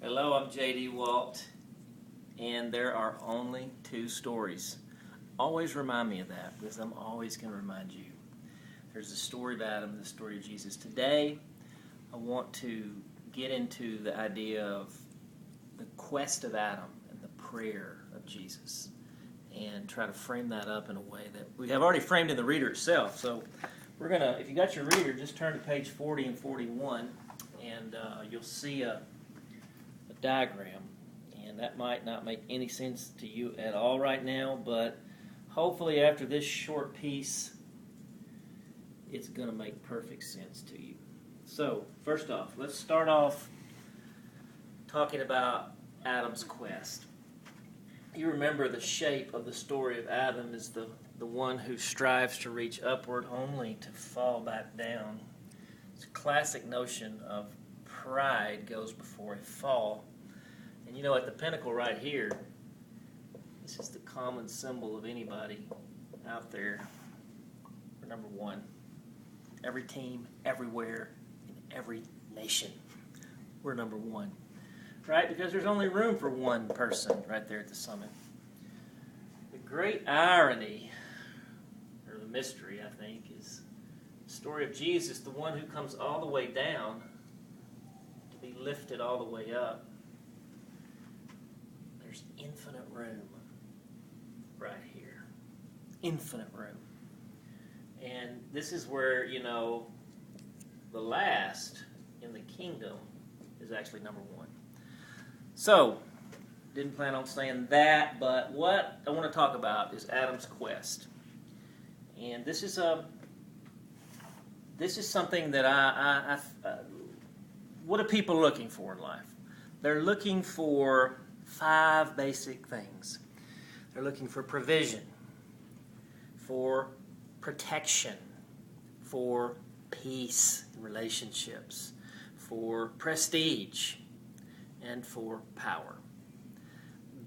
Hello, I'm J.D. Walt, and there are only two stories. Always remind me of that, because I'm always going to remind you. There's the story of Adam and the story of Jesus. Today, I want to get into the idea of the quest of Adam and the prayer of Jesus, and try to frame that up in a way that we have already framed in the reader itself. So we're going to, if you got your reader, just turn to page 40 and 41, and you'll see a diagram, and that might not make any sense to you at all right now, but hopefully after this short piece it's going to make perfect sense to you. So first off, let's start off talking about Adam's quest. You remember the shape of the story of Adam is the one who strives to reach upward only to fall back down. It's a classic notion of pride goes before a fall. And you know, at the pinnacle right here, this is the common symbol of anybody out there. We're number one. Every team, everywhere, in every nation, we're number one. Right? Because there's only room for one person right there at the summit. The great irony, or the mystery, I think, is the story of Jesus, the one who comes all the way down to be lifted all the way up. There's infinite room right here. Infinite room. And this is where, you know, the last in the kingdom is actually number one. So, didn't plan on saying that, but what I want to talk about is Adam's quest. And this is something that what are people looking for in life? They're looking for 5 basic things. They're looking for provision, for protection, for peace in relationships, for prestige, and for power.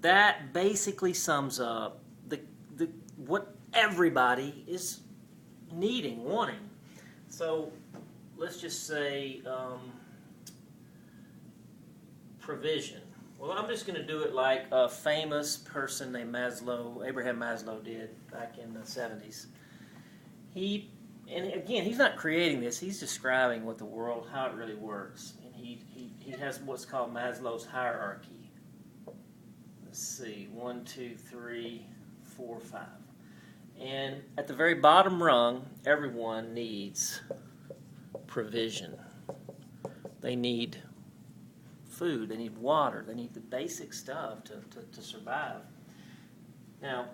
That basically sums up what everybody is needing, wanting. So let's just say provision. Well, I'm just going to do it like a famous person named Maslow, Abraham Maslow, did back in the 70s. And again, he's not creating this. He's describing what the world, how it really works. And he has what's called Maslow's hierarchy. Let's see, 1, 2, 3, 4, 5. And at the very bottom rung, everyone needs provision. They need food, they need water, they need the basic stuff to survive. Now,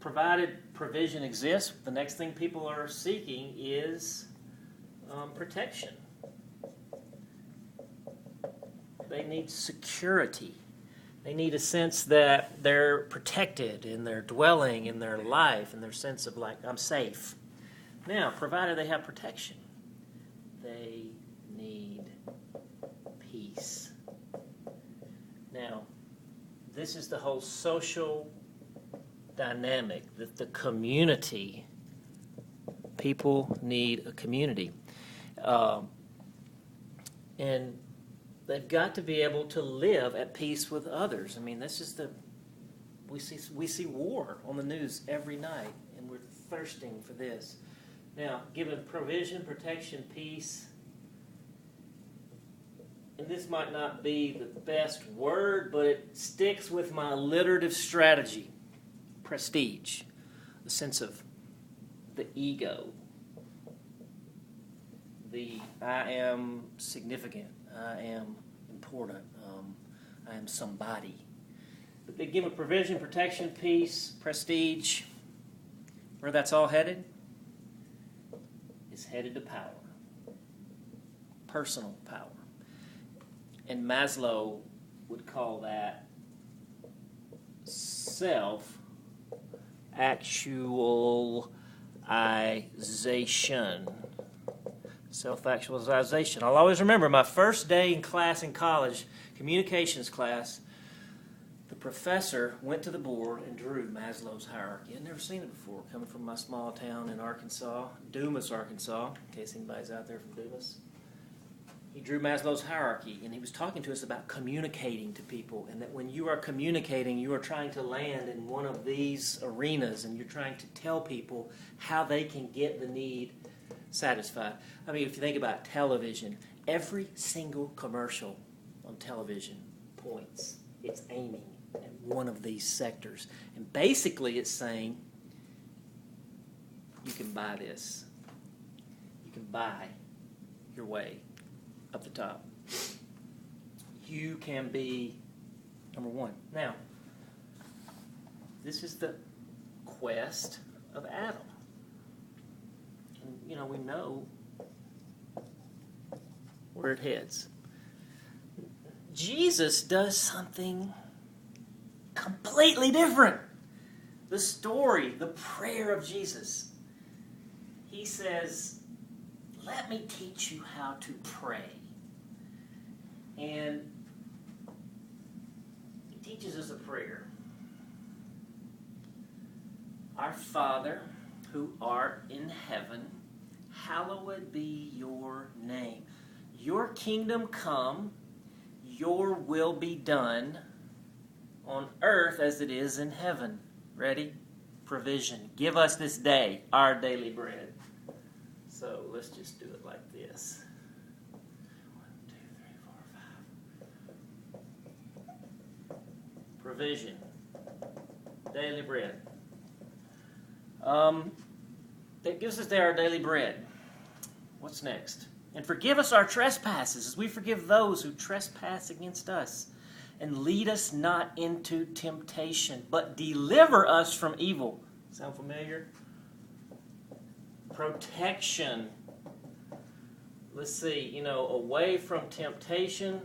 provided provision exists, the next thing people are seeking is protection. They need security. They need a sense that they're protected in their dwelling, in their life, in their sense of like, I'm safe. Now, provided they have protection, they need peace. Now, this is the whole social dynamic, that the community, people need a community. And they've got to be able to live at peace with others. I mean, this is we see war on the news every night, and we're thirsting for this. Now, given provision, protection, peace, and this might not be the best word, but it sticks with my alliterative strategy. Prestige, the sense of the ego, the I am significant, I am important, I am somebody. But they give a provision, protection, peace, prestige. Where that's all headed is headed to power, personal power. And Maslow would call that self-actualization. Self-actualization. I'll always remember my first day in class in college, communications class, the professor went to the board and drew Maslow's hierarchy. I'd never seen it before, coming from my small town in Arkansas, Dumas, Arkansas, in case anybody's out there from Dumas. He drew Maslow's hierarchy, and he was talking to us about communicating to people, and that when you are communicating, you are trying to land in one of these arenas, and you're trying to tell people how they can get the need satisfied. I mean, if you think about television, every single commercial on television points. It's aiming at one of these sectors. And basically it's saying, you can buy this. You can buy your way up the top. You can be number one. Now, this is the quest of Adam. And, we know where it heads. Jesus does something completely different. The story, the prayer of Jesus. He says, let me teach you how to pray. And he teaches us a prayer. Our Father, who art in heaven, hallowed be your name. Your kingdom come, your will be done on earth as it is in heaven. Ready? Provision. Give us this day our daily bread. So let's just do it like this. 1, 2, 3, 4, 5. Provision. Daily bread. That gives us our daily bread. What's next? And forgive us our trespasses, as we forgive those who trespass against us. And lead us not into temptation, but deliver us from evil. Sound familiar? Protection. Let's see, away from temptation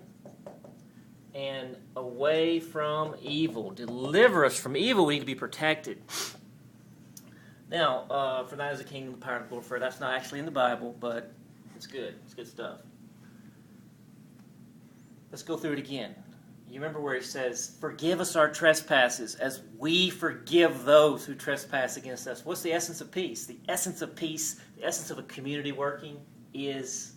and away from evil. Deliver us from evil. We need to be protected. Now, for that is the kingdom, the power, and the glory. That's not actually in the Bible, but it's good. It's good stuff. Let's go through it again. You remember where he says, forgive us our trespasses as we forgive those who trespass against us. What's the essence of peace? The essence of peace, the essence of a community working is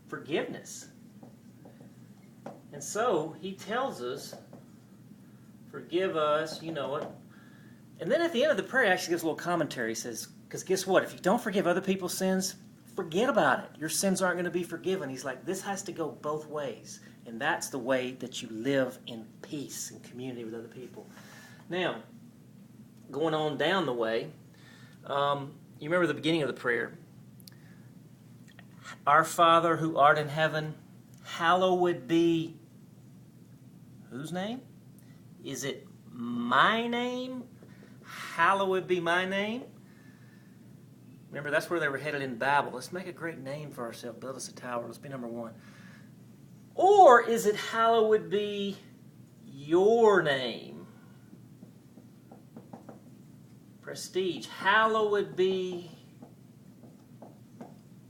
forgiveness. And so he tells us, forgive us, you know it. And then at the end of the prayer, he actually gives a little commentary. He says, because guess what? If you don't forgive other people's sins, forget about it. Your sins aren't going to be forgiven. He's like, this has to go both ways. And that's the way that you live in peace and community with other people. Now, going on down the way, you remember the beginning of the prayer. Our Father who art in heaven, hallowed be whose name? Is it my name? Hallowed be my name. Remember, that's where they were headed in Babel. Let's make a great name for ourselves. Build us a tower. Let's be number one. Or is it hallowed be your name? Prestige. Hallowed be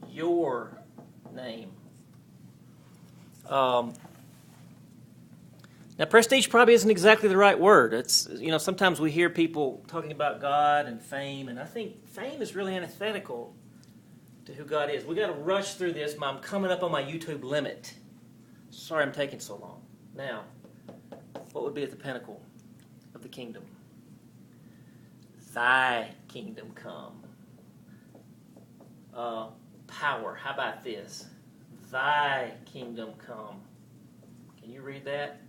your name. Now, prestige probably isn't exactly the right word. It's, sometimes we hear people talking about God and fame, and I think fame is really antithetical to who God is. We got to rush through this. I'm coming up on my YouTube limit. Sorry I'm taking so long. Now, what would be at the pinnacle of the kingdom? Thy kingdom come. Power. How about this? Thy kingdom come. Can you read that?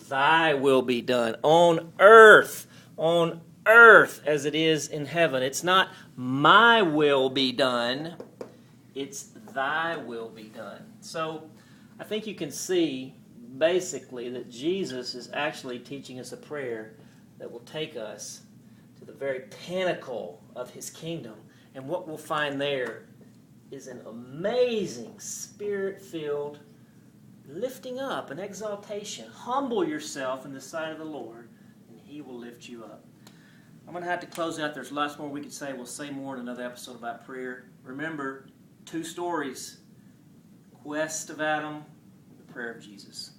Thy will be done on earth as it is in heaven. It's not my will be done, it's thy will be done. So I think you can see basically that Jesus is actually teaching us a prayer that will take us to the very pinnacle of his kingdom. And what we'll find there is an amazing spirit-filled lifting up, an exaltation. Humble yourself in the sight of the Lord, and he will lift you up. I'm going to have to close out. There's lots more we could say. We'll say more in another episode about prayer. Remember, 2 stories. Quest of Adam, the prayer of Jesus.